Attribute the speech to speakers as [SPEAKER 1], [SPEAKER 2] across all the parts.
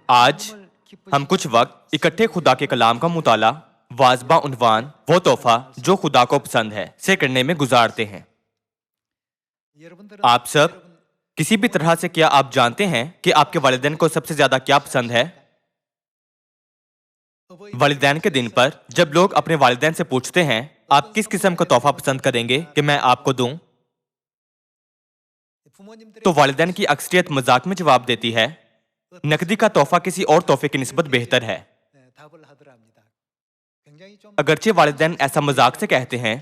[SPEAKER 1] آج ہم کچھ وقت اکٹھے خدا کے کلام کا مطالعہ واضح عنوان وہ تحفہ جو خدا کو پسند ہے سے کرنے میں گزارتے ہیں۔ آپ سب کسی بھی طرح سے کیا آپ جانتے ہیں کہ آپ کے والدین کو سب سے زیادہ کیا پسند ہے؟ والدین کے دن پر جب لوگ اپنے والدین سے پوچھتے ہیں آپ کس قسم کا تحفہ پسند کریں گے کہ میں آپ کو دوں، تو والدین کی اکثریت مذاق میں جواب دیتی ہے نقدی کا تحفہ کسی اور تحفے کی نسبت بہتر ہے۔ اگرچہ والدین ایسا مذاق سے کہتے ہیں،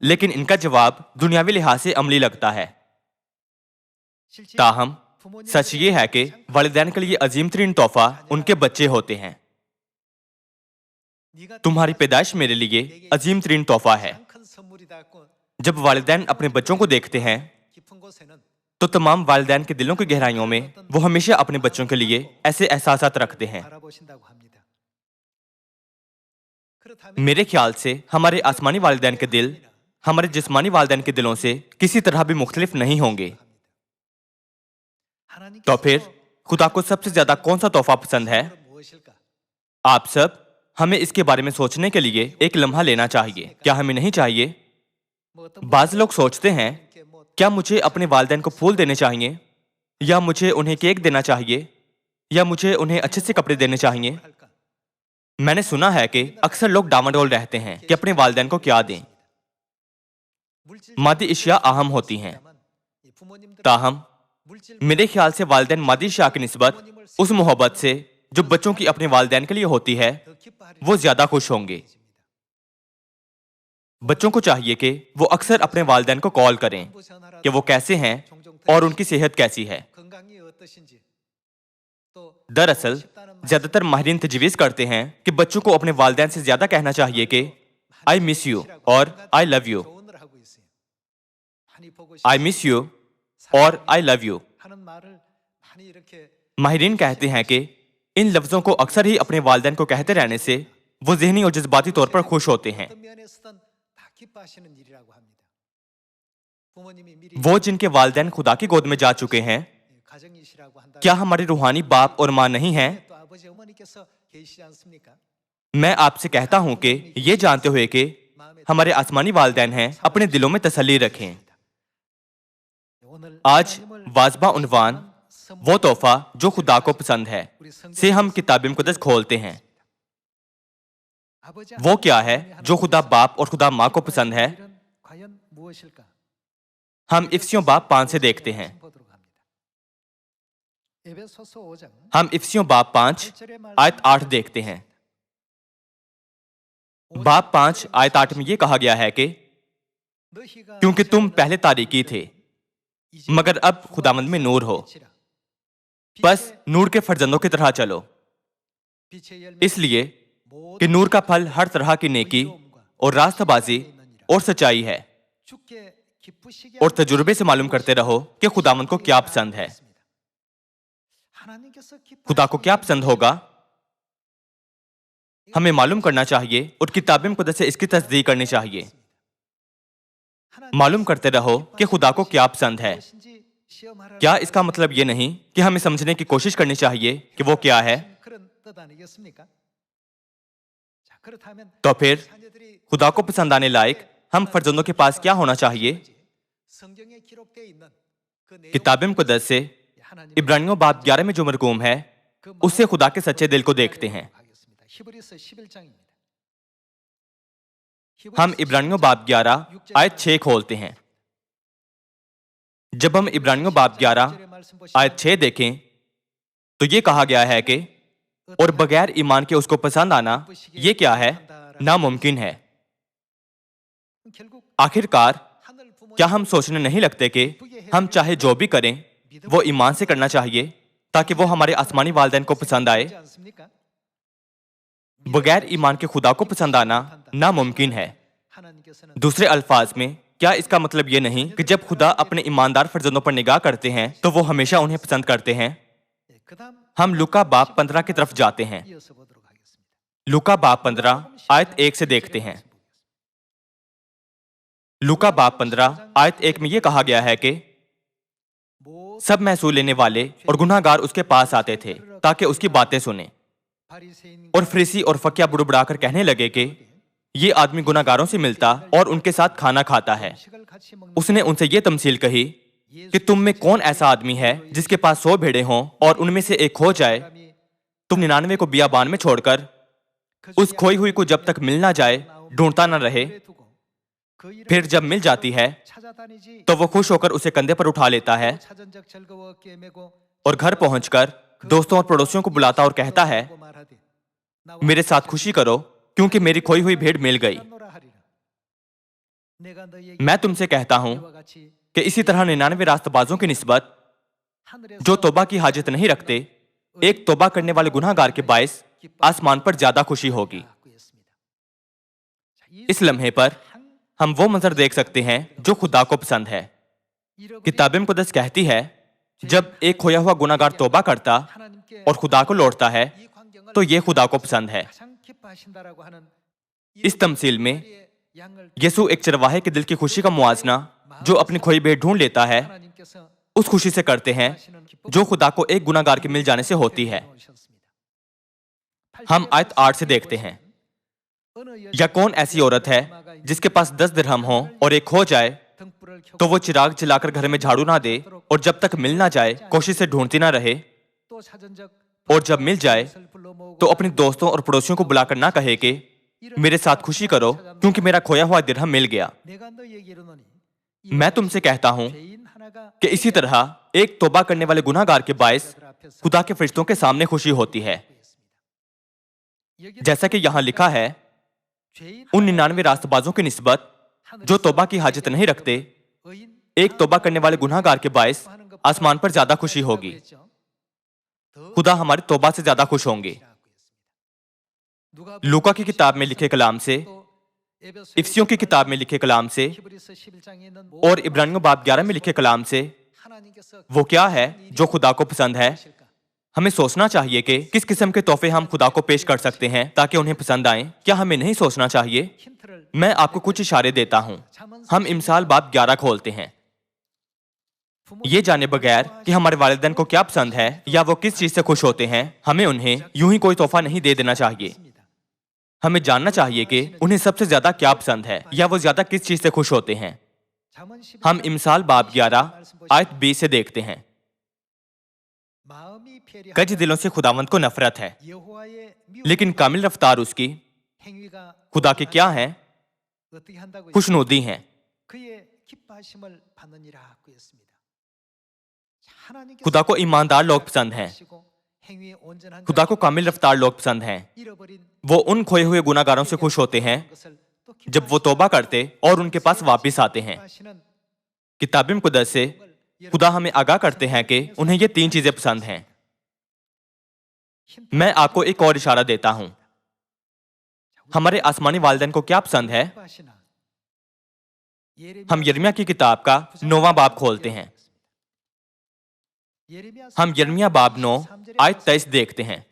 [SPEAKER 1] لیکن ان کا جواب دنیاوی لحاظ سے عملی لگتا ہے۔ تاہم سچ یہ ہے کہ والدین کے لیے عظیم ترین تحفہ ان کے بچے ہوتے ہیں۔ تمہاری پیدائش میرے لیے عظیم ترین تحفہ ہے۔ جب والدین اپنے بچوں کو دیکھتے ہیں تو تمام والدین کے دلوں کی گہرائیوں میں وہ ہمیشہ اپنے بچوں کے لیے ایسے احساسات رکھتے ہیں۔ میرے خیال سے ہمارے آسمانی والدین کے دل ہمارے جسمانی والدین کے دلوں سے کسی طرح بھی مختلف نہیں ہوں گے۔ تو پھر خدا کو سب سے زیادہ کون سا تحفہ پسند ہے؟ آپ سب ہمیں اس کے بارے میں سوچنے کے لیے ایک لمحہ لینا چاہیے۔ کیا ہمیں نہیں چاہیے؟ بعض لوگ سوچتے ہیں کیا مجھے اپنے والدین کو پھول دینے چاہیے، یا مجھے انہیں کیک دینا چاہیے، یا مجھے انہیں اچھے سے کپڑے دینے چاہیے۔ میں نے سنا ہے کہ اکثر لوگ ڈاواڈول رہتے ہیں کہ اپنے والدین کو کیا دیں۔ مادی اشیاء اہم ہوتی ہیں، تاہم میرے خیال سے والدین مادی اشیاء کی نسبت اس محبت سے جو بچوں کی اپنے والدین کے لیے ہوتی ہے وہ زیادہ خوش ہوں گے۔ بچوں کو چاہیے کہ وہ اکثر اپنے والدین کو کال کریں کہ وہ کیسے ہیں اور ان کی صحت کیسی ہے۔ دراصل زیادہ تر ماہرین تجویز کرتے ہیں کہ بچوں کو اپنے والدین سے زیادہ کہنا چاہیے کہ I miss you اور I love you۔ I miss you اور I love you۔ ماہرین کہتے ہیں کہ ان لفظوں کو اکثر ہی اپنے والدین کو کہتے رہنے سے وہ ذہنی اور جذباتی طور پر خوش ہوتے ہیں۔ وہ جن کے والدین خدا کی گود میں جا چکے ہیں، کیا ہمارے روحانی باپ اور ماں نہیں ہیں؟ میں آپ سے کہتا ہوں کہ یہ جانتے ہوئے کہ ہمارے آسمانی والدین ہیں اپنے دلوں میں تسلی رکھیں۔ آج واضح عنوان وہ تحفہ جو خدا کو پسند ہے سے ہم کتاب مقدس کھولتے ہیں۔ وہ کیا ہے جو خدا باپ اور خدا ماں کو پسند ہے؟ ہم افسیوں باب 5 سے دیکھتے ہیں۔ ہم افسیوں باب 5 آیت 8 دیکھتے ہیں۔ باب 5 آیت 8 میں یہ کہا گیا ہے کہ کیونکہ تم پہلے تاریکی تھے مگر اب خداوند میں نور ہو، بس نور کے فرزندوں کی طرح چلو، اس لیے کہ نور کا پھل ہر طرح کی نیکی اور راست بازی اور سچائی ہے، اور تجربے سے معلوم کرتے رہو کہ خداوند کو کیا پسند ہے۔ خدا کو کیا پسند ہوگا ہمیں معلوم کرنا چاہیے اور کتاب مقدس سے اس کی تصدیق کرنی چاہیے۔ معلوم کرتے رہو کہ خدا کو کیا پسند ہے۔ کیا اس کا مطلب یہ نہیں کہ ہمیں سمجھنے کی کوشش کرنی چاہیے کہ وہ کیا ہے؟ تو پھر خدا کو پسند آنے لائق ہم فرزندوں کے پاس کیا ہونا چاہیے؟ کتاب مقدس سے عبرانیوں باب 11 میں جو مرقوم ہے اس سے خدا کے سچے دل کو دیکھتے ہیں۔ ہم عبرانیوں باب 11 آیت 6 کھولتے ہیں۔ جب ہم عبرانیوں باب 11 آیت 6 دیکھیں تو یہ کہا گیا ہے کہ اور بغیر ایمان کے اس کو پسند آنا یہ کیا ہے؟ ناممکن ہے۔ آخر کار کیا ہم سوچنے نہیں لگتے کہ ہم چاہے جو بھی کریں وہ ایمان سے کرنا چاہیے تاکہ وہ ہمارے آسمانی والدین کو پسند آئے؟ بغیر ایمان کے خدا کو پسند آنا ناممکن ہے۔ دوسرے الفاظ میں کیا اس کا مطلب یہ نہیں کہ جب خدا اپنے ایماندار فرزندوں پر نگاہ کرتے ہیں تو وہ ہمیشہ انہیں پسند کرتے ہیں؟ ہم لوکا باب 15 کی طرف جاتے ہیں۔ لوکا باب 15 آیت 1 سے دیکھتے ہیں۔ لوکا باب 15 آیت 1 میں یہ کہا گیا ہے کہ सब महसूल लेने वाले और गुनाहगार उसके पास आते थे ताकि उसकी बातें सुने। और फरीसी और फकिया बुड़बुड़ाकर कहने लगे कि ये आदमी गुनाहगारों से मिलता और उनके साथ खाना खाता है। उसने उनसे ये तमसील कही कि तुम में कौन ऐसा आदमी है जिसके पास 100 भेड़ें हों और उनमें से एक खो जाए, तुम 99 को बियाबान में छोड़कर उस खोई हुई को जब तक मिल ना जाए ढूंढता न रहे। फिर जब मिल जाती है तो वो खुश होकर उसे कंधे पर उठा लेता है और घर पहुंचकर दोस्तों और पड़ोसियों को बुलाता और कहता है, मेरे साथ खुशी करो क्योंकि मेरी खोई हुई भेड़ मिल गई। मैं तुमसे कहता हूं कि इसी तरह 99 रास्तबाजों की निस्बत जो तौबा की हाजत नहीं रखते, एक तौबा करने वाले गुनाहगार के बायस आसमान पर ज्यादा खुशी होगी। इस लम्हे पर हम वो मंजर देख सकते हैं जो खुदा को पसंद है। किताब मुक़द्दस कहती है, जब एक खोया हुआ गुनाहगार तौबा करता और खुदा को लौटता है तो ये खुदा को पसंद है। इस तमसील में यीशु एक चरवाहे के दिल की खुशी का मुआजना जो अपनी खोई भेड़ ढूंढ लेता है उस खुशी से करते हैं जो खुदा को एक गुनाहगार के मिल जाने से होती है। हम आयत 8 से देखते हैं, या कौन ऐसी औरत है जिसके पास 10 दिरहम हो और एक खो जाए तो वो चिराग जलाकर घर में झाड़ू ना दे और जब तक मिल ना जाए कोशिश से ढूंढती ना रहे, और जब मिल जाए तो अपने दोस्तों और पड़ोसियों को बुलाकर ना कहे कि मेरे साथ खुशी करो क्योंकि मेरा खोया हुआ दिरहम मिल गया। मैं तुमसे कहता हूं कि इसी तरह एक तौबा करने वाले गुनाहगार के बायस खुदा के फरिश्तों के सामने खुशी होती है। जैसा कि यहां लिखा है, उन 99 रास्तबाजों की निस्बत जो तौबा की हाजत नहीं रखते, एक तौबा करने वाले गुनाहगार के बायस आसमान पर ज्यादा खुशी होगी। खुदा हमारी तौबा से ज्यादा खुश होंगे। लूका की किताब में लिखे कलाम से, इफिसियों की किताब में लिखे कलाम से और इब्रानियों बाब 11 में लिखे कलाम से वो क्या है जो खुदा को पसंद है। हमें सोचना चाहिए कि किस किस्म के तोहफे हम खुदा को पेश कर सकते हैं ताकि उन्हें पसंद आए। क्या हमें नहीं सोचना चाहिए? मैं आपको कुछ इशारे देता हूं। हम इमसाल बाब 11 खोलते हैं। ये जाने बगैर कि हमारे वालिदैन को क्या पसंद है या वो किस चीज से खुश होते हैं, हमें उन्हें यूं ही कोई तोहफा नहीं दे देना चाहिए। हमें जानना चाहिए कि उन्हें सबसे ज्यादा क्या पसंद है या वो ज्यादा किस चीज से खुश होते हैं। हम इमसाल बाब 11 आयत 20 से देखते हैं, कच दिलों से खुदावंत को नफरत है लेकिन कामिल रफ्तार उसकी खुदा के क्या है? खुशनुदी हैं। खुदा को ईमानदार लोग पसंद हैं। खुदा को कामिल रफ्तार लोग पसंद हैं। वो उन खोए हुए गुनाहगारों से खुश होते हैं जब वो तौबा करते और उनके पास वापस आते हैं। किताब मुक़द्दस से खुदा हमें आगाह करते हैं कि उन्हें ये 3 चीजें पसंद हैं। मैं आपको एक और इशारा देता हूं। हमारे आसमानी वालिदैन को क्या पसंद है? हम यिर्मयाह की किताब का 9वां बाब खोलते हैं। हम यिर्मयाह बाब 9 आयत 23 देखते हैं।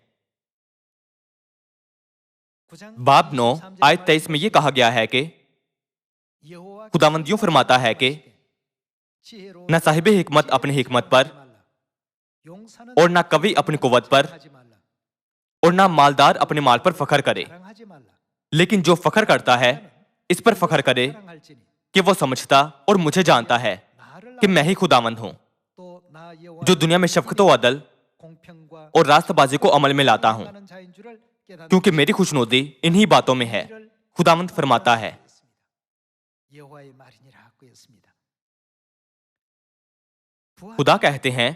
[SPEAKER 1] बाब 9 आयत 23 में ये कहा गया है कि खुदावंद यूं फरमाता है कि न साहिब हिकमत अपनी हिकमत पर और न कवि अपनी कुव्वत पर और न मालदार अपने माल पर फखर करे, लेकिन जो फखर करता है इस पर फखर करे कि वो समझता और मुझे जानता है कि मैं ही खुदावंद हूं जो दुनिया में शफकत व अदल और रास्तबाजी को अमल में लाता हूं, क्योंकि मेरी खुशनुदी इन्हीं बातों में है, खुदावंद फरमाता है। खुदा कहते हैं,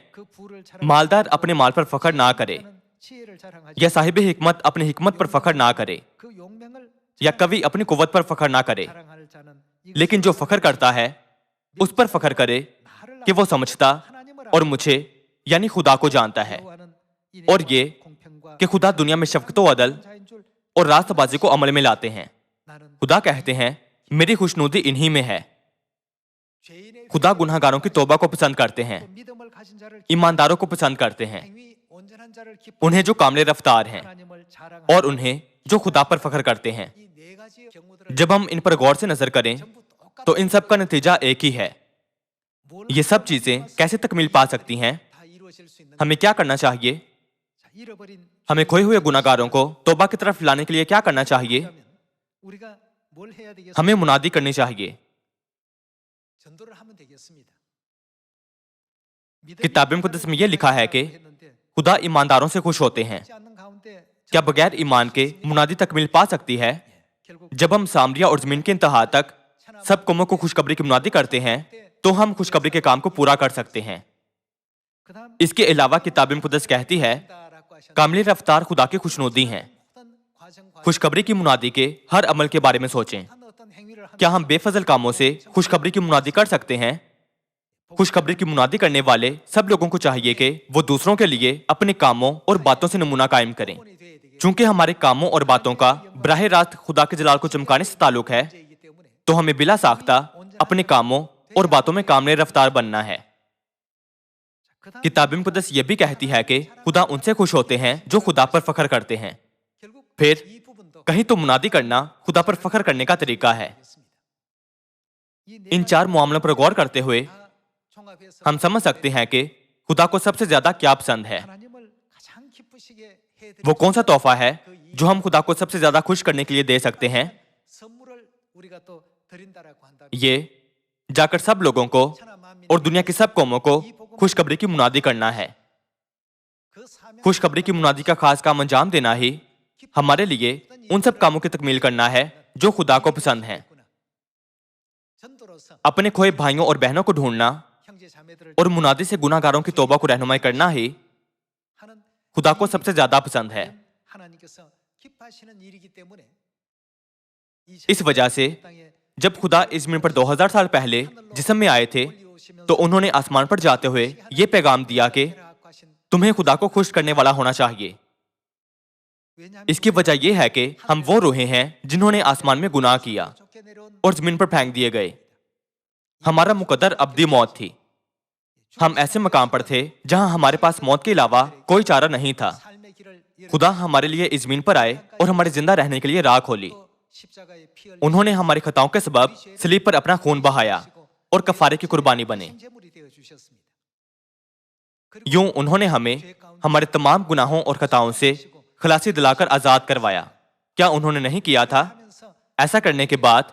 [SPEAKER 1] मालदार अपने माल पर फखर ना करे या साहिब हिकमत अपनी हिकमत पर फखर ना करे या कवि अपनी कुव्वत पर फखर ना करे, लेकिन जो फखर करता है उस पर फखर करे कि वो समझता और मुझे यानी खुदा को जानता है, और ये कि खुदा दुनिया में शफकत व अदल और रास्तबाजी को अमल में लाते हैं। खुदा कहते हैं, मेरी खुशनुदी इन्हीं में है। खुदा गुनाहगारों की तौबा को पसंद करते हैं, ईमानदारों को पसंद करते हैं, उन्हें जो कामिल रफ्तार हैं और उन्हें जो खुदा पर फख्र करते हैं। जब हम इन पर गौर से नजर करें तो इन सब का नतीजा एक ही है। یہ سب چیزیں کیسے تکمیل پا سکتی ہیں؟ ہمیں کیا کرنا چاہیے؟ ہمیں کھوئے ہوئے گناہگاروں کو توبہ کی طرف لانے کے لیے کیا کرنا چاہیے؟ ہمیں منادی کرنی چاہیے۔ کتاب مقدس میں یہ لکھا ہے کہ خدا ایمانداروں سے خوش ہوتے ہیں۔ کیا بغیر ایمان کے منادی تکمیل پا سکتی ہے؟ جب ہم سامریہ اور زمین کے انتہا تک سب قوموں کو خوشخبری کی منادی کرتے ہیں تو ہم خوشخبری کے کام کو پورا کر سکتے ہیں۔ اس کے علاوہ کتاب مقدس کہتی ہے کامل رفتار خدا کی خوشنودی ہیں۔ خوشخبری کی منادی کے ہر عمل کے بارے میں سوچیں۔ کیا ہم بے فضل کاموں سے خوشخبری کی منادی کر سکتے ہیں؟ خوشخبری کی منادی کرنے والے سب لوگوں کو چاہیے کہ وہ دوسروں کے لیے اپنے کاموں اور باتوں سے نمونہ قائم کریں۔ چونکہ ہمارے کاموں اور باتوں کا براہ راست خدا کے جلال کو چمکانے سے تعلق ہے تو ہمیں بلا ساختہ اپنے کاموں اور باتوں میں کامل رفتار بننا ہے۔ کتاب مقدس یہ بھی کہتی ہے کہ خدا ان سے خوش ہوتے ہیں جو خدا پر فخر کرتے ہیں۔ پھر کہیں تو منادی کرنا خدا پر فخر کرنے کا طریقہ ہے۔ ان چار معاملوں پر غور کرتے ہوئے ہم سمجھ سکتے ہیں کہ خدا کو سب سے زیادہ کیا پسند ہے۔ وہ کون سا تحفہ ہے جو ہم خدا کو سب سے زیادہ خوش کرنے کے لیے دے سکتے ہیں؟ یہ جا کر سب لوگوں کو اور دنیا کی سب قوموں کو خوشخبری کی منادی کرنا ہے۔ خوشخبری کی منادی کا خاص کام انجام دینا ہی ہمارے لیے ان سب کاموں کی تکمیل کرنا ہے جو خدا کو پسند ہیں۔ اپنے کھوئے بھائیوں اور بہنوں کو ڈھونڈنا اور منادی سے گناہگاروں کی توبہ کو رہنمائی کرنا ہی خدا کو سب سے زیادہ پسند ہے۔ اس وجہ سے جب خدا اس زمین پر 2000 سال پہلے جسم میں آئے تھے تو انہوں نے آسمان پر جاتے ہوئے یہ پیغام دیا کہ تمہیں خدا کو خوش کرنے والا ہونا چاہیے۔ اس کی وجہ یہ ہے کہ ہم وہ روحیں ہیں جنہوں نے آسمان میں گناہ کیا اور زمین پر پھینک دیے گئے۔ ہمارا مقدر ابدی موت تھی۔ ہم ایسے مقام پر تھے جہاں ہمارے پاس موت کے علاوہ کوئی چارہ نہیں تھا۔ خدا ہمارے لیے اس زمین پر آئے اور ہمارے زندہ رہنے کے لیے راہ کھولی۔ انہوں نے ہماری خطاؤں کے سبب صلیب پر اپنا خون بہایا اور کفارے کی قربانی بنے۔ یوں انہوں نے ہمیں ہمارے تمام گناہوں اور خطاؤں سے خلاصی دلا کر آزاد کروایا۔ کیا انہوں نے نہیں کیا تھا؟ ایسا کرنے کے بعد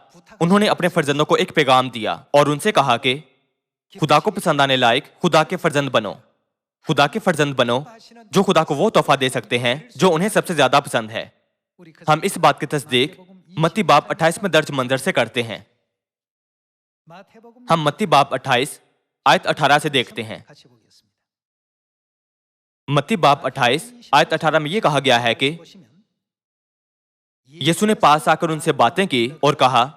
[SPEAKER 1] انہوں نے اپنے فرزندوں کو ایک پیغام دیا اور ان سے کہا کہ خدا کو پسند آنے لائق خدا کے فرزند بنو۔ خدا کے فرزند بنو جو خدا کو وہ تحفہ دے سکتے ہیں جو انہیں سب سے زیادہ پسند ہے۔ ہم اس بات کی تصدیق متی باب 28 میں درج منظر سے کرتے ہیں۔ ہم متی باب 28 آیت 18 سے دیکھتے ہیں۔ متی باب 28 آیت 18 میں یہ کہا گیا ہے کہ یسوع نے پاس آ کر ان سے باتیں کی اور کہا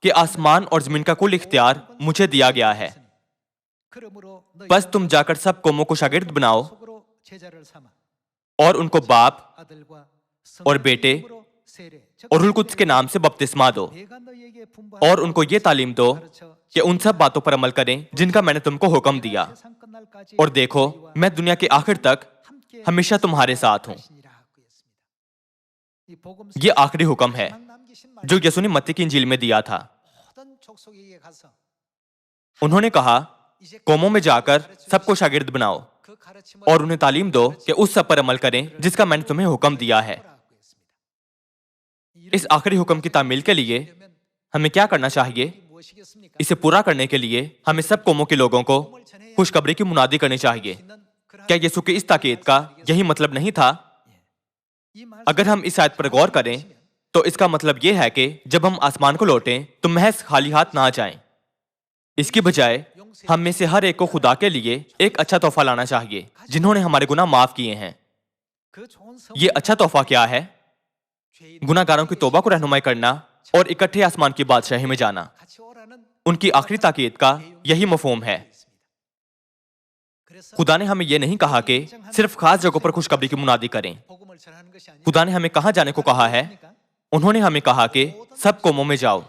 [SPEAKER 1] کہ آسمان اور زمین کا کل اختیار مجھے دیا گیا ہے۔ بس تم جا کر سب قوموں کو شاگرد بناؤ اور ان کو باپ اور بیٹے اور روح القدس کے نام سے بپتسمہ دو اور ان کو یہ تعلیم دو کہ ان سب باتوں پر عمل کریں جن کا میں نے تم کو حکم دیا، اور دیکھو میں دنیا کے آخر تک ہمیشہ تمہارے ساتھ ہوں۔ یہ آخری حکم ہے جو یسوع نے متی کی انجیل میں دیا تھا۔ انہوں نے کہا قوموں میں جا کر سب کو شاگرد بناؤ اور انہیں تعلیم دو کہ اس سب پر عمل کریں جس کا میں نے تمہیں حکم دیا ہے۔ اس آخری حکم کی تعمیل کے لیے ہمیں کیا کرنا چاہیے؟ اسے پورا کرنے کے لیے ہمیں سب قوموں کے لوگوں کو خوشخبری کی منادی کرنی چاہیے۔ کیا یسوع کی اس تاکید کا یہی مطلب نہیں تھا؟ اگر ہم اس آیت پر غور کریں تو اس کا مطلب یہ ہے کہ جب ہم آسمان کو لوٹیں تو محض خالی ہاتھ نہ جائیں۔ اس کی بجائے ہم میں سے ہر ایک کو خدا کے لیے ایک اچھا تحفہ لانا چاہیے جنہوں نے ہمارے گناہ معاف کیے ہیں۔ یہ اچھا تحفہ کیا ہے؟ گناہگاروں کی توبہ کو رہنمائی کرنا اور اکٹھے آسمان کی بادشاہی میں جانا۔ ان کی آخری تاکید کا یہی مفہوم ہے۔ خدا نے ہمیں یہ نہیں کہا کہ صرف خاص جگہوں پر خوشخبری کی منادی کریں۔ خدا نے ہمیں کہاں جانے کو کہا ہے؟ انہوں نے ہمیں کہا کہ سب قوموں میں جاؤ۔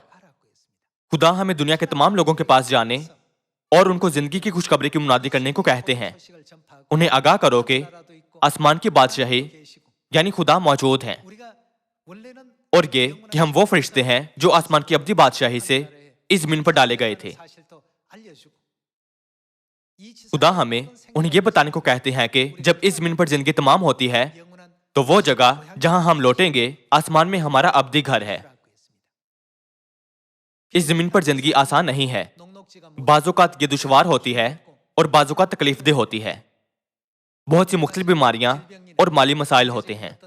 [SPEAKER 1] خدا ہمیں دنیا کے تمام لوگوں کے پاس جانے اور ان کو زندگی کی خوشخبری کی منادی کرنے کو کہتے ہیں۔ انہیں آگاہ کرو کہ آسمان کی بادشاہی یعنی خدا موجود ہیں، اور یہ کہ ہم وہ فرشتے ہیں جو آسمان کی ابدی بادشاہی سے اس زمین پر ڈالے گئے تھے۔ खुदा हमें उन्हें ये बताने को कहते हैं कि जब इस जमीन पर जिंदगी तमाम होती है तो वो जगह जहां हम लौटेंगे आसमान में हमारा अब्दी घर है। इस जमीन पर जिंदगी आसान नहीं है, बाज़ोकात ये दुश्वार होती है और बाज़ोकात तकलीफदेह होती है। बहुत सी मुख्तलिफ बीमारियां और माली मसाइल होते हैं।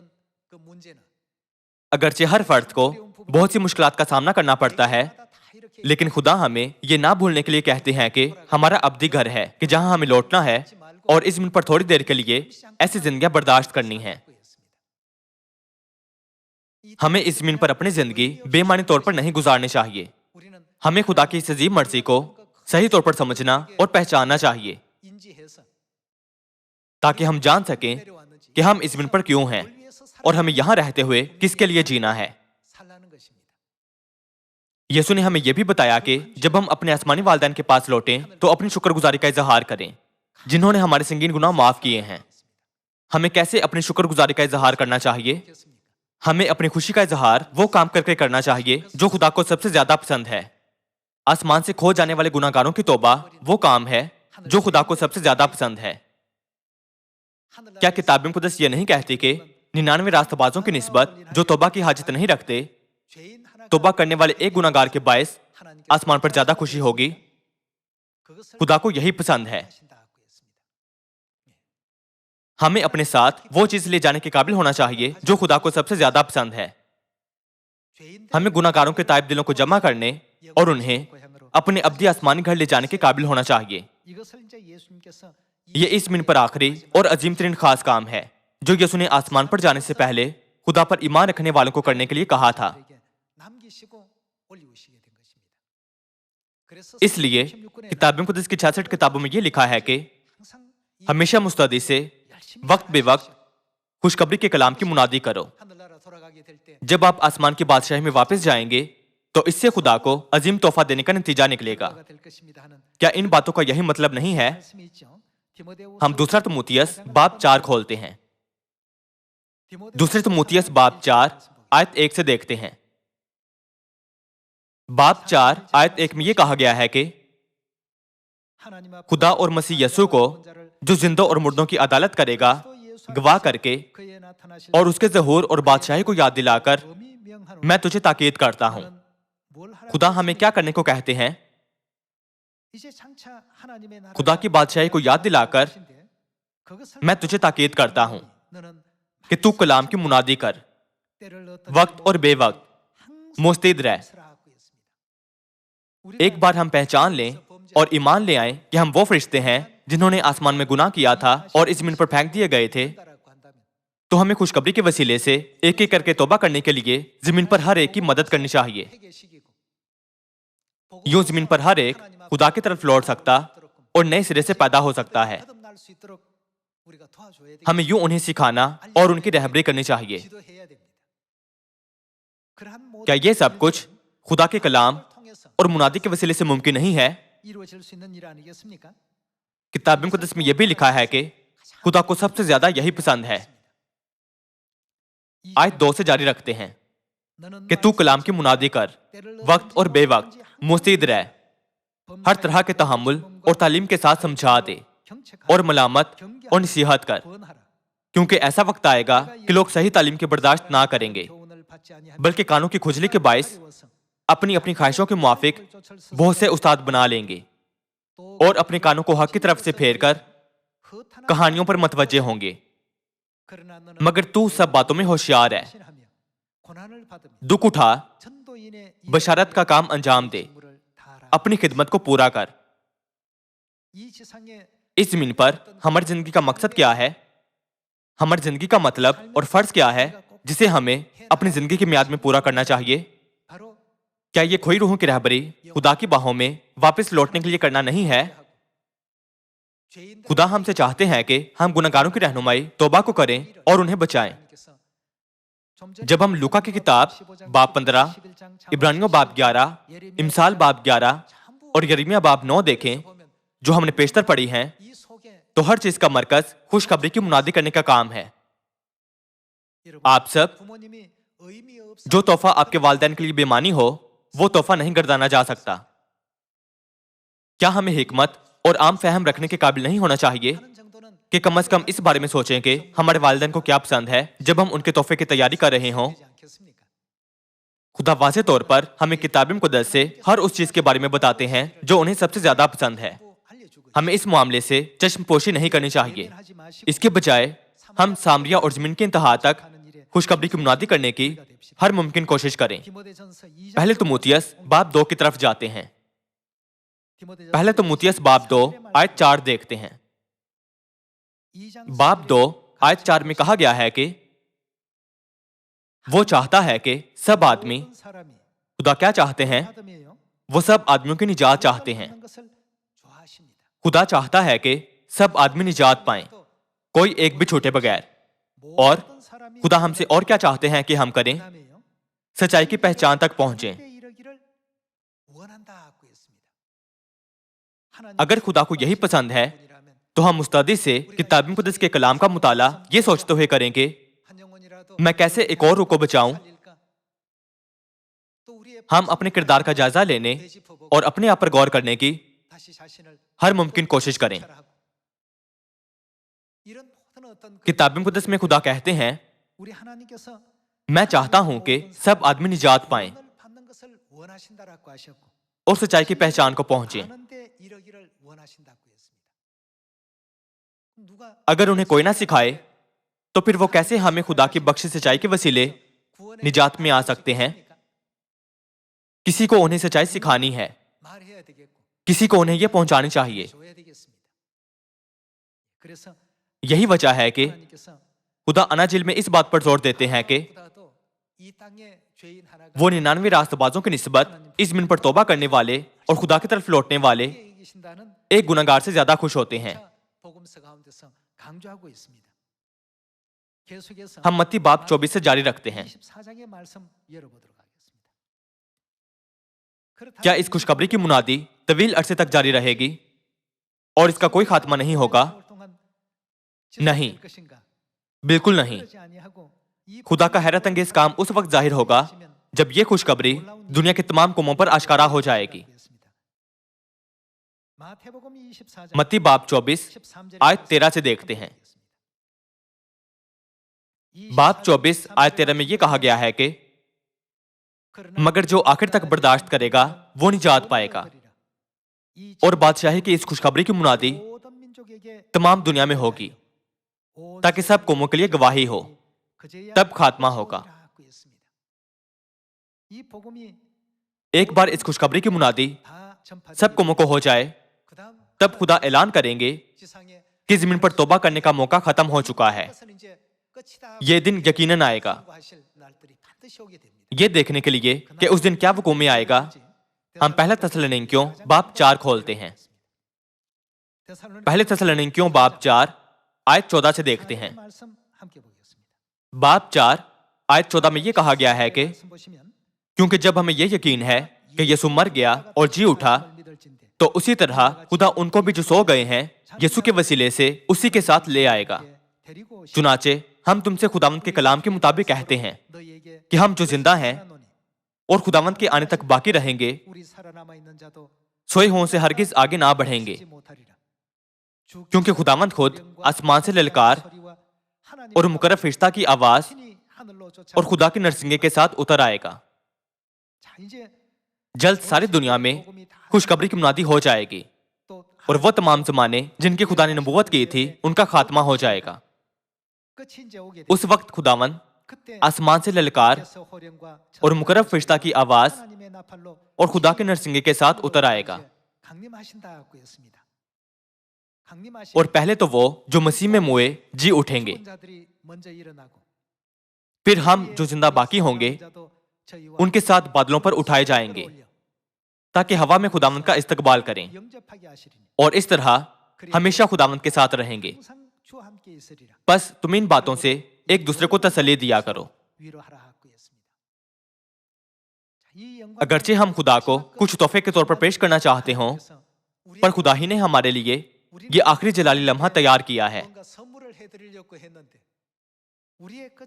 [SPEAKER 1] अगरचे हर फर्द को बहुत सी मुश्किलात का सामना करना पड़ता है, लेकिन खुदा हमें ये ना भूलने के लिए कहते हैं कि हमारा अब्दी घर है कि जहां हमें लौटना है और इस जमीन पर थोड़ी देर के लिए ऐसी जिंदगियां बर्दाश्त करनी है। हमें इस जमीन पर अपनी जिंदगी बेमानी तौर पर नहीं गुजारनी चाहिए। हमें खुदा की इस अजीब मर्जी को सही तौर पर समझना और पहचानना चाहिए ताकि हम जान सकें कि हम इस जमीन पर क्यों हैं और हमें यहां रहते हुए किसके लिए जीना है। यीशु ने हमें यह भी बताया कि जब हम अपने आसमानी वालिदैन के पास लौटें तो अपनी शुक्रगुजारी का इजहार करें जिन्होंने हमारे संगीन गुनाह माफ किए हैं। हमें कैसे अपनी शुक्रगुजारी का इजहार करना चाहिए? हमें अपनी खुशी का इजहार वो काम करके करना चाहिए जो खुदा को सबसे ज्यादा पसंद है। आसमान से खो जाने वाले गुनाहगारों की तौबा वो काम है जो खुदा को सबसे ज्यादा पसंद है। क्या किताब मुक़द्दस ये नहीं कहती कि 99 रास्तबाजों की निस्बत जो तौबा की हाजत नहीं रखते, तौबा करने वाले एक गुनाहगार के बायस आसमान पर ज्यादा खुशी होगी? खुदा को यही पसंद है। हमें अपने साथ वो चीज ले जाने के काबिल होना चाहिए जो खुदा को सबसे ज्यादा पसंद है। हमें गुनाहगारों के ताइब दिलों को जमा करने और उन्हें अपने अब्दी आसमानी घर ले जाने के काबिल होना चाहिए। ये इस जमीन पर आखिरी और अजीम तरीन खास काम है जो यीशु ने आसमान पर जाने से पहले खुदा पर ईमान रखने वालों को करने के लिए कहा था। इसलिए किताब मुक़द्दस की 66 किताबों में ये लिखा है कि हमेशा मुस्तैदी से वक्त बे वक्त खुशखबरी के कलाम की मुनादी करो। जब आप आसमान की बादशाही में वापस जाएंगे तो इससे खुदा को अजीम तोहफा देने का नतीजा निकलेगा। क्या इन बातों का यही मतलब नहीं है? हम दूसरा तिमुथियुस बाब 4 खोलते हैं। दूसरे तिमुथियुस बाब 4 आयत 1 से देखते हैं। बाब 4 आयत 1 में यह कहा गया है कि खुदा और मसीह यीशु को जो जिंदों और मुर्दों की अदालत करेगा गवाह करके और उसके ज़हूर और बादशाही को याद दिलाकर मैं तुझे ताकीद करता हूं। खुदा हमें क्या करने को कहते हैं? खुदा की बादशाही को याद दिलाकर मैं तुझे ताकीद करता हूं कि तू कलाम की मुनादी कर, वक्त और बेवक्त मुस्तैद रह। एक बार हम पहचान लें और ईमान ले आए कि हम वो फरिश्ते हैं जिन्होंने आसमान में गुनाह किया था और इस जमीन पर फेंक दिए गए थे, तो हमें खुशखबरी के वसीले से एक एक करके तौबा करने के लिए जमीन पर हर एक की मदद करनी चाहिए। यूं जमीन पर हर एक खुदा की तरफ लौट सकता और नए सिरे से पैदा हो सकता है। हमें यूं उन्हें सिखाना और उनकी रहबरी करनी चाहिए। क्या ये सब कुछ खुदा के कलाम और मुनादी के वसीले से मुमकिन नहीं है? किताब मुक़द्दस में यह भी लिखा है कि खुदा को सबसे ज्यादा यही पसंद है। आयत 2 से जारी रखते हैं कि तू कलाम की मुनादी कर, वक्त और बेवक्त मुस्तैद रह, हर तरह के तहम्मुल और तालीम के साथ समझा दे और मलामत और नसीहत कर, क्योंकि ऐसा वक्त आएगा कि लोग सही तालीम की बर्दाश्त ना करेंगे, बल्कि कानों की खुजली के बायस अपनी अपनी ख्वाहिशों के मुआफिक बहुत से उस्ताद बना लेंगे और अपने कानों को हक की तरफ से फेरकर कहानियों पर मतवज्जे होंगे। मगर तू सब बातों में होशियार है, दुख उठा, बशारत का काम अंजाम दे, अपनी खिदमत को पूरा कर। इस जमीन पर हमारी जिंदगी का मकसद क्या है? हमारी जिंदगी का मतलब और फर्ज क्या है जिसे हमें अपनी जिंदगी की मियाद में पूरा करना चाहिए? क्या ये खोई रूहों की रहबरी खुदा की बाहों में वापस लौटने के लिए करना नहीं है? खुदा हमसे चाहते हैं कि हम गुनहगारों की रहनुमाई तौबा को करें और उन्हें बचाएं। जब हम लूका की किताब बाब 15, इब्रानियों बाब 11, इमसाल बाब 11 और यिर्मयाह बाब 9 देखें जो हमने पेशतर पढ़ी हैं, तो हर चीज का मरकज खुशखबरी की मुनादी करने का काम है। आप सब जो तोहफा आपके वालिदैन के लिए बेमानी हो वो तोहफा नहीं गर्दाना जा सकता। क्या हमें हिकमत اور عام فہم رکھنے کے قابل نہیں ہونا چاہیے کہ کم از کم اس بارے میں سوچیں کہ ہمارے والدین کو کیا پسند ہے جب ہم ان کے تحفے کی تیاری کر رہے ہوں۔ خدا واضح طور پر ہمیں کتاب مقدس سے ہر اس چیز کے بارے میں بتاتے ہیں جو انہیں سب سے زیادہ پسند ہے۔ ہمیں اس معاملے سے چشم پوشی نہیں کرنی چاہیے، اس کے بجائے ہم سامریہ اور زمین کے انتہا تک خوشخبری کی منادی کرنے کی ہر ممکن کوشش کریں۔ پہلے تimotheus باب 2 کی طرف جاتے ہیں۔ پہلے تimotheus باب 2 آیت 4 دیکھتے ہیں۔ باب 2 آیت 4 میں کہا گیا ہے کہ وہ چاہتا ہے کہ سب آدمی، خدا کیا چاہتے ہیں؟ وہ سب آدمیوں کی نجات چاہتے ہیں۔ خدا چاہتا ہے کہ سب آدمی نجات پائیں، کوئی ایک بھی چھوٹے بغیر۔ اور خدا ہم سے اور کیا چاہتے ہیں کہ ہم کریں؟ سچائی کی پہچان تک پہنچیں۔ اگر خدا کو یہی پسند ہے تو ہم مستعدی سے کتاب مقدس کے کلام کا مطالعہ یہ سوچتے ہوئے کریں کہ میں کیسے ایک اور روح کو بچاؤں۔ ہم اپنے کردار کا جائزہ لینے اور اپنے آپ پر غور کرنے کی ہر ممکن کوشش کریں۔ کتاب مقدس میں خدا کہتے ہیں میں چاہتا ہوں کہ سب آدمی نجات پائیں اور سچائی کی پہچان کو پہنچیں۔ اگر انہیں کوئی نہ سکھائے تو پھر وہ کیسے ہمیں خدا کی بخشی سچائی کے وسیلے نجات میں آ سکتے ہیں؟ کسی کو انہیں سچائی سکھانی ہے، کسی کو انہیں یہ پہنچانی چاہیے۔ یہی وجہ ہے کہ خدا اناجیل میں اس بات پر زور دیتے ہیں کہ وہ 99 راست بازوں کی نسبت اس زمین پر توبہ کرنے والے اور خدا کی طرف لوٹنے والے ایک گنہگار سے زیادہ خوش ہوتے ہیں۔ ہم متی باب 24 سے جاری رکھتے ہیں۔ کیا اس خوشخبری کی منادی طویل عرصے تک جاری رہے گی اور اس کا کوئی خاتمہ نہیں ہوگا؟ نہیں، بالکل نہیں۔ خدا کا حیرت انگیز کام اس وقت ظاہر ہوگا جب یہ خوشخبری دنیا کے تمام قوموں پر آشکارا ہو جائے گی۔ متی باب 24 آیت 13 سے دیکھتے ہیں۔ باب 24 آیت 13 میں یہ کہا گیا ہے کہ مگر جو آخر تک برداشت کرے گا وہ نجات پائے گا۔ اور بادشاہی کی اس خوشخبری کی منادی تمام دنیا میں ہوگی تاکہ سب قوموں کے لیے گواہی ہو، تب خاتمہ ہوگا۔ ایک بار اس خوشخبری کی منادی سب قوموں کو ہو جائے تب خدا اعلان کریں گے کہ زمین پر توبہ کرنے کا موقع ختم ہو چکا ہے۔ یہ دن یقیناً آئے گا۔ یہ دیکھنے کے لیے کہ اس دن کیا وقوع میں آئے گا، ہم پہلا تسالونیکیوں باب 4 کھولتے ہیں۔ پہلے تسالونیکیوں باب 4 آیت 14 سے دیکھتے ہیں۔ باب 4 آیت 14 میں یہ کہا گیا ہے کہ کیونکہ جب ہمیں یہ یقین ہے کہ یسوع مر گیا اور جی اٹھا تو اسی طرح خدا ان کو بھی جو سو گئے ہیں یسوع کے وسیلے سے اسی کے ساتھ لے آئے گا۔ چنانچہ ہم تم سے خداوند کے کلام کے مطابق کہتے ہیں کہ ہم جو زندہ ہیں اور خداوند کے آنے تک باقی رہیں گے سوئے ہوں سے ہرگز آگے نہ بڑھیں گے، کیونکہ خداوند خود آسمان سے للکار اور مقرب فرشتہ کی آواز اور خدا کے نرسنگے کے ساتھ اتر آئے گا۔ جلد ساری دنیا میں خوشخبری کی منادی ہو جائے گی اور وہ تمام زمانے جن کی خدا نے نبوت کی تھی ان کا خاتمہ ہو جائے گا۔ اس وقت خداوند آسمان سے للکار اور مقرب فرشتہ کی آواز اور خدا کے نرسنگے کے ساتھ اتر آئے گا، اور پہلے تو وہ جو مسیح میں موئے جی اٹھیں گے، پھر ہم جو زندہ باقی ہوں گے ان کے ساتھ بادلوں پر اٹھائے جائیں گے تاکہ ہوا میں خداوند کا استقبال کریں، اور اس طرح ہمیشہ خداوند کے ساتھ رہیں گے۔ بس تم ان باتوں سے ایک دوسرے کو تسلی دیا کرو۔ اگرچہ ہم خدا کو کچھ تحفے کے طور پر پیش کرنا چاہتے ہوں، پر خدا ہی نے ہمارے لیے یہ آخری جلالی لمحہ تیار کیا ہے۔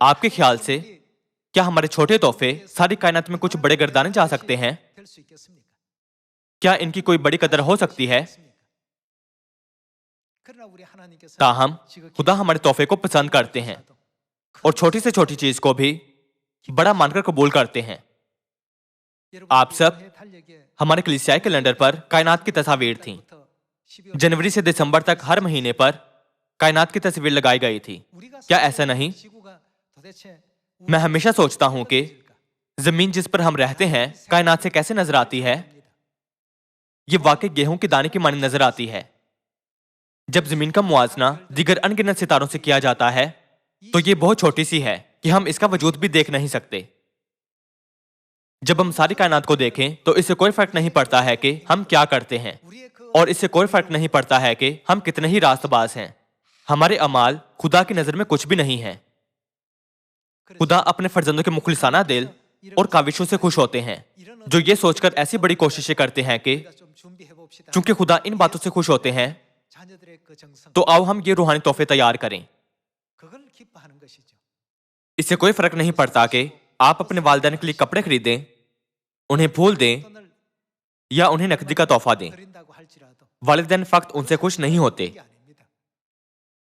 [SPEAKER 1] آپ کے خیال سے کیا ہمارے چھوٹے تحفے ساری کائنات میں کچھ بڑے گردانے جا سکتے ہیں؟ کیا ان کی کوئی بڑی قدر ہو سکتی ہے؟ ताहम खुदा हमारे तोहफे को पसंद करते हैं और छोटी से छोटी चीज को भी बड़ा मानकर कबूल करते हैं। आप सब हमारे कलीसियाई कैलेंडर पर कायनात की तस्वीर थी। जनवरी से दिसंबर तक हर महीने पर कायनात की तस्वीर लगाई गई थी। क्या ऐसा नहीं? मैं हमेशा सोचता हूं कि जमीन जिस पर हम रहते हैं कायनात से कैसे नजर आती है। ये वाकई गेहूं के दाने की मानी नजर आती है। जब जमीन का मुआवजा दीगर अनगिनत सितारों से किया जाता है तो ये बहुत छोटी सी है कि हम इसका वजूद भी देख नहीं सकते। जब हम सारी कायनात को देखें तो इससे कोई फर्क नहीं पड़ता है कि हम क्या करते हैं और इससे कोई फर्क नहीं पड़ता है कि हम कितने ही रास्तबाज हैं। हमारे अमाल खुदा की नजर में कुछ भी नहीं है। खुदा अपने फर्जंदों के मुखलिसाना दिल और काविशों से खुश होते हैं जो ये सोचकर ऐसी बड़ी कोशिशें करते हैं कि चूंकि खुदा इन बातों से खुश होते हैं तो आओ हम ये रूहानी तोहफे तैयार करें। इससे कोई फर्क नहीं पड़ता कि आप अपने वालिदैन के लिए कपड़े खरीदें, उन्हें फूल दें या उन्हें नकदी का तोहफा दें। वालिदैन फक्त उनसे खुश नहीं होते।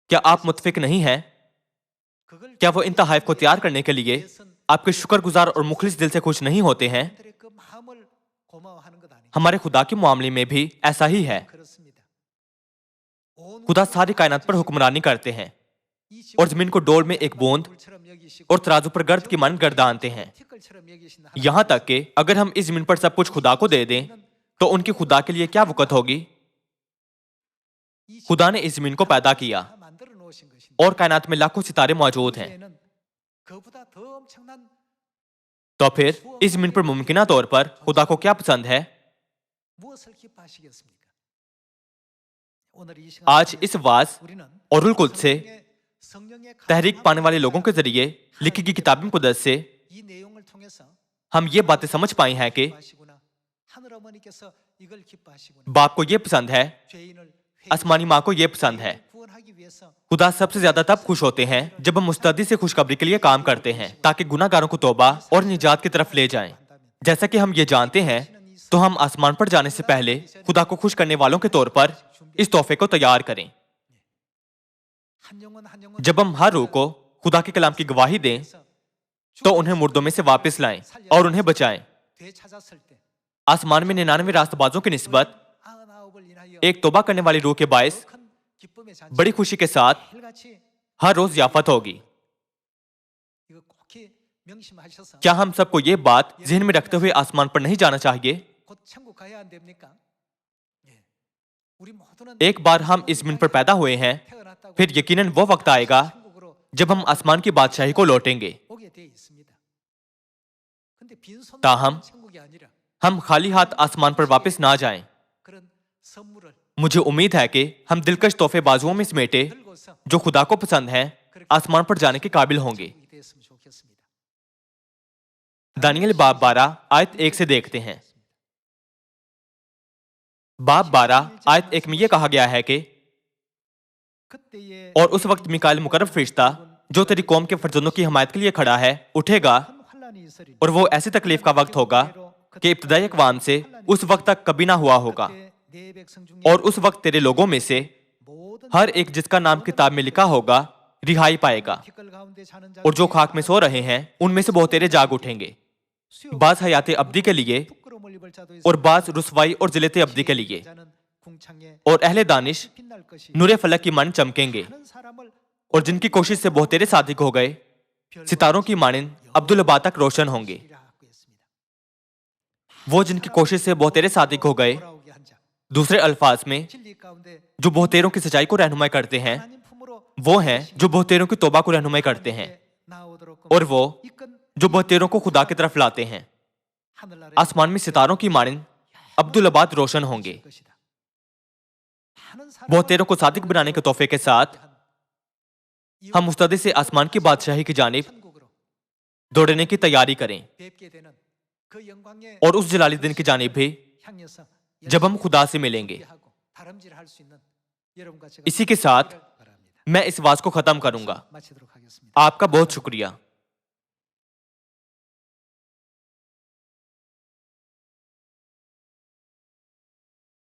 [SPEAKER 1] क्या आप मुतफिक नहीं हैं? क्या वो इन तोहफे को तैयार करने के लिए आपके शुक्रगुजार और मुखलिस दिल से खुश नहीं होते हैं? हमारे खुदा के मामले में भी ऐसा ही है। खुदा सारी कायनात पर हुक्मरानी करते हैं और जमीन को डोल में एक बूंद और तराजू पर गर्द की मान गर्दानते हैं। यहां तक कि अगर हम इस जमीन पर सब कुछ खुदा को दे दें तो उनकी खुदा के लिए क्या वक़्त होगी। खुदा ने इस जमीन को पैदा किया और कायनात में लाखों सितारे मौजूद हैं। तो फिर इस जमीन पर मुमकिना तौर पर खुदा को क्या पसंद है? आज इस वाज और रुल कुद्स से तहरीक पाने वाले लोगों के जरिए लिखी गई किताब मुक़द्दस से हम ये बातें समझ पाए हैं कि बाप को ये पसंद है, आसमानी माँ को ये पसंद है। खुदा सबसे ज्यादा तब खुश होते हैं जब हम मुस्तैदी से खुशखबरी के लिए काम करते हैं ताकि गुनाहगारों को तौबा और निजात की तरफ ले जाएं। जैसा कि हम ये जानते हैं तो हम आसमान पर जाने से पहले खुदा को खुश करने वालों के तौर पर इस तोहफे को तैयार करें। जब हम हर रूह को खुदा के कलाम की गवाही दें तो उन्हें मुर्दों में से वापस लाएं और उन्हें बचाएं। आसमान में 99 रास्तबाजों की निस्बत एक तौबा करने वाली रूह के बायस बड़ी खुशी के साथ हर रोज याफत होगी। क्या हम सबको ये बात ज़हन में रखते हुए आसमान पर नहीं जाना चाहिए? एक बार हम इस जमीन पर पैदा हुए हैं, फिर यकीनन वो वक्त आएगा जब हम आसमान की बादशाही को लौटेंगे। ताहम हम खाली हाथ आसमान पर वापस ना जाएं। मुझे उम्मीद है कि हम दिलकश तोहफे बाजुओं में समेटे जो खुदा को पसंद हैं आसमान पर जाने के काबिल होंगे। दानियल बाब 12 आयत 1 से देखते हैं। बाब 12 आयत 1 में यह कहा गया है कि और उस वक्त मिकाएल मुकर्रब फरिश्ता जो तेरी कौम के फर्जंदों की हिमायत के लिए खड़ा है उठेगा और वो ऐसी तकलीफ का वक्त होगा कि इब्तदाई अक़वाम से उस वक्त तक कभी ना हुआ होगा। और उस वक्त तेरे लोगों में से हर एक जिसका नाम किताब में लिखा होगा रिहाई पाएगा और जो खाक में सो रहे हैं उनमें से बहुत तेरे जाग उठेंगे, बाज हयाते अब्दी के लिए और बाज रुसवाई और जिलते अब्दी के लिए। और अहले दानिश नूरे फलक की मान चमकेंगे और जिनकी कोशिश से बहुत तेरे सादिक हो गए सितारों की मानिंद अब्दुल अबा तक रोशन होंगे। वो जिनकी कोशिश से बहुत तेरे सादिक हो गए, दूसरे अल्फाज में जो बहुतेरों की सच्चाई को रहनुमाई करते हैं, वो हैं जो बहुतेरों की तौबा को रहनुमाई करते हैं और वो जो बहुतेरों को खुदा की तरफ लाते हैं। आसमान में सितारों की मानिंद अब्दुल अबाद रोशन होंगे। बहुतेरों को सादिक बनाने के तोहफे के साथ हम मुस्तैदी से आसमान की बादशाही की जानिब दौड़ने की तैयारी करें और उस जलाली दिन की जानिब भी जब हम खुदा से मिलेंगे। इसी के साथ मैं इस वाज को खत्म करूंगा। आपका बहुत शुक्रिया।